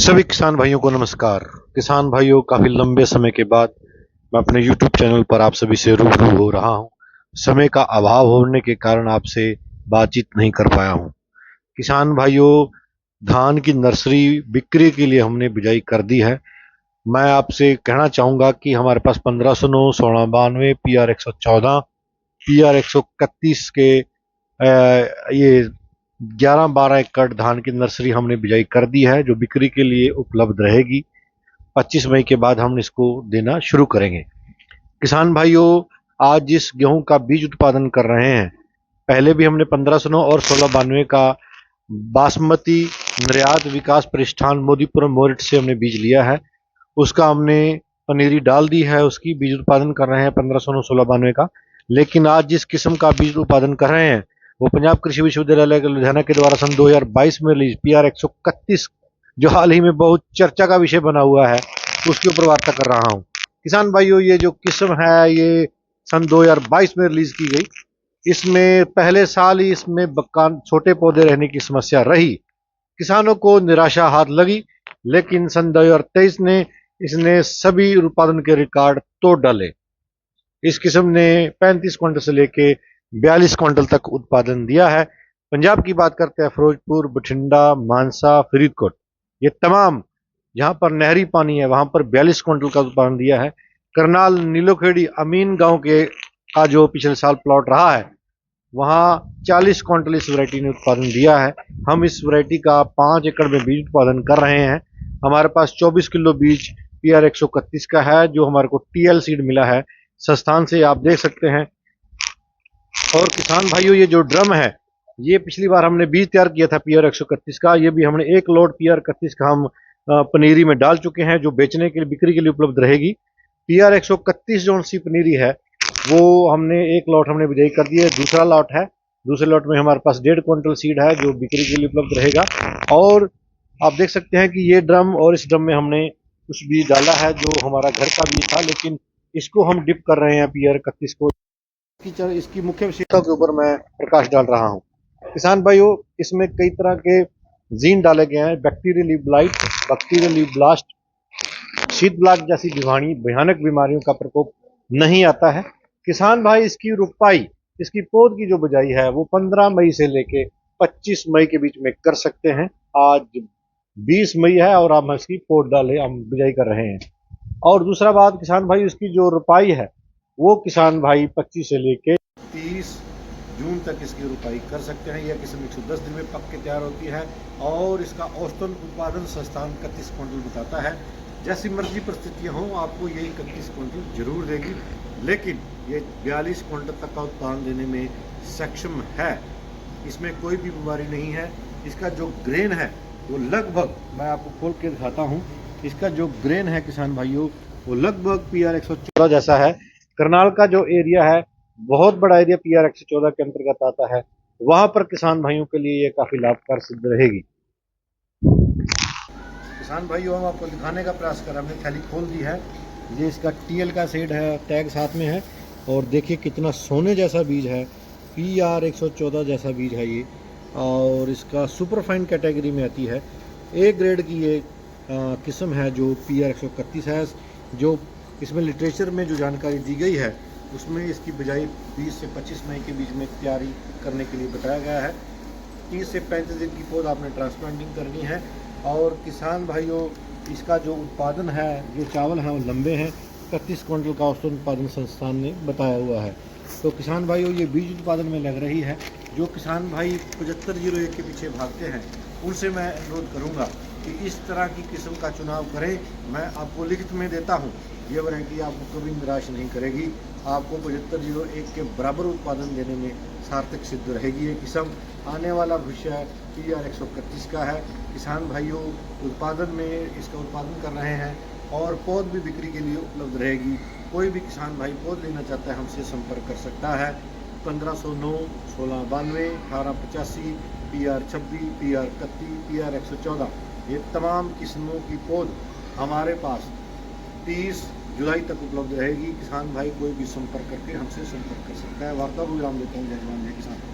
सभी किसान भाइयों को नमस्कार। किसान भाइयों, काफी लंबे समय के बाद मैं अपने YouTube चैनल पर आप सभी से रूबरू हो रहा हूं। समय का अभाव होने के कारण आपसे बातचीत नहीं कर पाया हूं। किसान भाइयों, धान की नर्सरी बिक्री के लिए हमने बिजाई कर दी है। मैं आपसे कहना चाहूंगा कि हमारे पास 1509, 1692, PR 114, PR 131 के ये 11-12 एकड़ धान की नर्सरी हमने बिजाई कर दी है, जो बिक्री के लिए उपलब्ध रहेगी। 25 मई के बाद हम इसको देना शुरू करेंगे। किसान भाइयों, आज जिस गेहूं का बीज उत्पादन कर रहे हैं, पहले भी हमने 1509 और 1692 का बासमती निर्यात विकास प्रतिष्ठान मोदीपुरम मोरिट से हमने बीज लिया है। उसका हमने पनीरी डाल दी है, उसकी बीज उत्पादन कर रहे हैं 1509 1692 का। लेकिन आज जिस किस्म का बीज उत्पादन कर रहे हैं, वो पंजाब कृषि विश्वविद्यालय लुधियाना के द्वारा सन 2022 में रिलीज PR 131, जो हाल ही में बहुत चर्चा का विषय बना हुआ है, उसके ऊपर वार्ता कर रहा हूँ। किसान भाइयों, ये जो किस्म है, ये सन 2022 में रिलीज की गई। इसमें पहले साल ही इसमें बक्कान छोटे पौधे रहने की समस्या रही। किसानों को निराशा हाथ लगी, लेकिन सन 2023 ने इसने सभी उत्पादन के रिकॉर्ड तोड़ डाले। इस किस्म ने 35 क्विंटल से लेके 42 क्विंटल तक उत्पादन दिया है। पंजाब की बात करते हैं, फिरोजपुर, बठिंडा, मानसा, फरीदकोट, ये तमाम जहां पर नहरी पानी है वहां पर 42 क्विंटल का उत्पादन दिया है। करनाल, नीलोखेड़ी, अमीन गांव के का जो पिछले साल प्लॉट रहा है, वहां 40 क्विंटल इस वैरायटी ने उत्पादन दिया है। हम इस वैरायटी का 5 एकड़ में बीज उत्पादन कर रहे हैं। हमारे पास 24 किलो बीज PR 131 का है, जो हमारे को TL सीड मिला है संस्थान से, आप देख सकते हैं। और किसान भाइयों, ये जो ड्रम है, ये पिछली बार हमने बीज तैयार किया था PR 131 का। ये भी हमने एक लोड PR 31 का हम पनीरी में डाल चुके हैं, जो बेचने के लिए, बिक्री के लिए उपलब्ध रहेगी। PR 131 जो सी पनीरी है, वो हमने एक लॉट हमने बिजाई कर दी है। दूसरा लॉट है, दूसरे लॉट में हमारे पास 1.5 क्विंटल सीड है, जो बिक्री के लिए उपलब्ध रहेगा। और आप देख सकते हैं कि ये ड्रम और इस ड्रम में हमने कुछ बीज डाला है जो हमारा घर का बीज था, लेकिन इसको हम डिप कर रहे हैं PR 31 को। इसकी मुख्य विशेषताओं के ऊपर मैं प्रकाश डाल रहा हूँ। किसान भाइयों, इसमें कई तरह के जीन डाले गए हैं। Bacterial leaf blight, bacterial leaf blast, शीत ब्लास्ट जैसी भयानक बीमारियों का प्रकोप नहीं आता है। किसान भाई, इसकी रुपाई, इसकी पौध की जो बिजाई है, वो 15 मई से लेके 25 मई के बीच में कर सकते हैं। आज 20 मई है और हम इसकी पौध डाले, हम बिजाई कर रहे हैं। और दूसरा बात, किसान भाई, इसकी जो रुपाई है, वो किसान भाई 25 से लेके 30 जून तक इसकी रुपाई कर सकते हैं। यह किस्म 110 दिन में पक के तैयार होती है और इसका औसतन उत्पादन संस्थान 31 क्विंटल बताता है। जैसी मर्जी परिस्थितियां हों, आपको ये 31 क्विंटल जरूर देगी, लेकिन ये 42 क्विंटल तक का उत्पादन देने में सक्षम है। इसमें कोई भी बीमारी नहीं है। इसका जो ग्रेन है वो लगभग, मैं आपको खोल के दिखाता हूँ, इसका जो ग्रेन है किसान भाइयों, वो लगभग PR 114 जैसा है। करनाल का जो एरिया है, बहुत बड़ा एरिया PR 114 के अंतर्गत आता है। वहां पर किसान भाइयों के लिए ये काफी लाभकारी सिद्ध रहेगी। किसान भाइयों, हम आपको दिखाने का प्रयास कर रहे हैं। हमने थैली खोल दी है। ये इसका TL का सीड है, टैग साथ में है। और देखिए कितना सोने जैसा बीज है, PR 114 जैसा बीज है ये। और इसका सुपरफाइन कैटेगरी में आती है। A ग्रेड की ये किस्म है जो PR 131 है। जो इसमें लिटरेचर में जो जानकारी दी गई है, उसमें इसकी बिजाई 20 से 25 मई के बीच में तैयारी करने के लिए बताया गया है। 30 से 35 दिन की पौध आपने ट्रांसप्लांटिंग करनी है। और किसान भाइयों, इसका जो उत्पादन है, जो चावल हैं, वो लंबे हैं। 31 क्विंटल का औसत उत्पादन संस्थान ने बताया हुआ है। तो किसान भाइयों, ये बीज उत्पादन में लग रही है। जो किसान भाई 7501 के पीछे भागते हैं, उनसे मैं अनुरोध करूंगा कि इस तरह की किस्म का चुनाव करें। मैं आपको लिखित में देता हूं, ये वैरायटी आपको कभी निराश नहीं करेगी। आपको 7501 के बराबर उत्पादन देने में सार्थक सिद्ध रहेगी। ये किस्म आने वाला भविष्य PR 131 का है। किसान भाइयों, उत्पादन में इसका उत्पादन कर रहे हैं और पौध भी बिक्री के लिए उपलब्ध रहेगी। कोई भी किसान भाई पौध लेना चाहता है, हमसे संपर्क कर सकता है। 1509, 1692, 1885, PR 26, PR 31, PR 114, ये तमाम किस्मों की पौध हमारे पास 30 जुलाई तक उपलब्ध रहेगी। किसान भाई कोई भी संपर्क करके हमसे संपर्क कर सकता है। वार्ता को विराम देता हूँ। जय जवान जय किसान।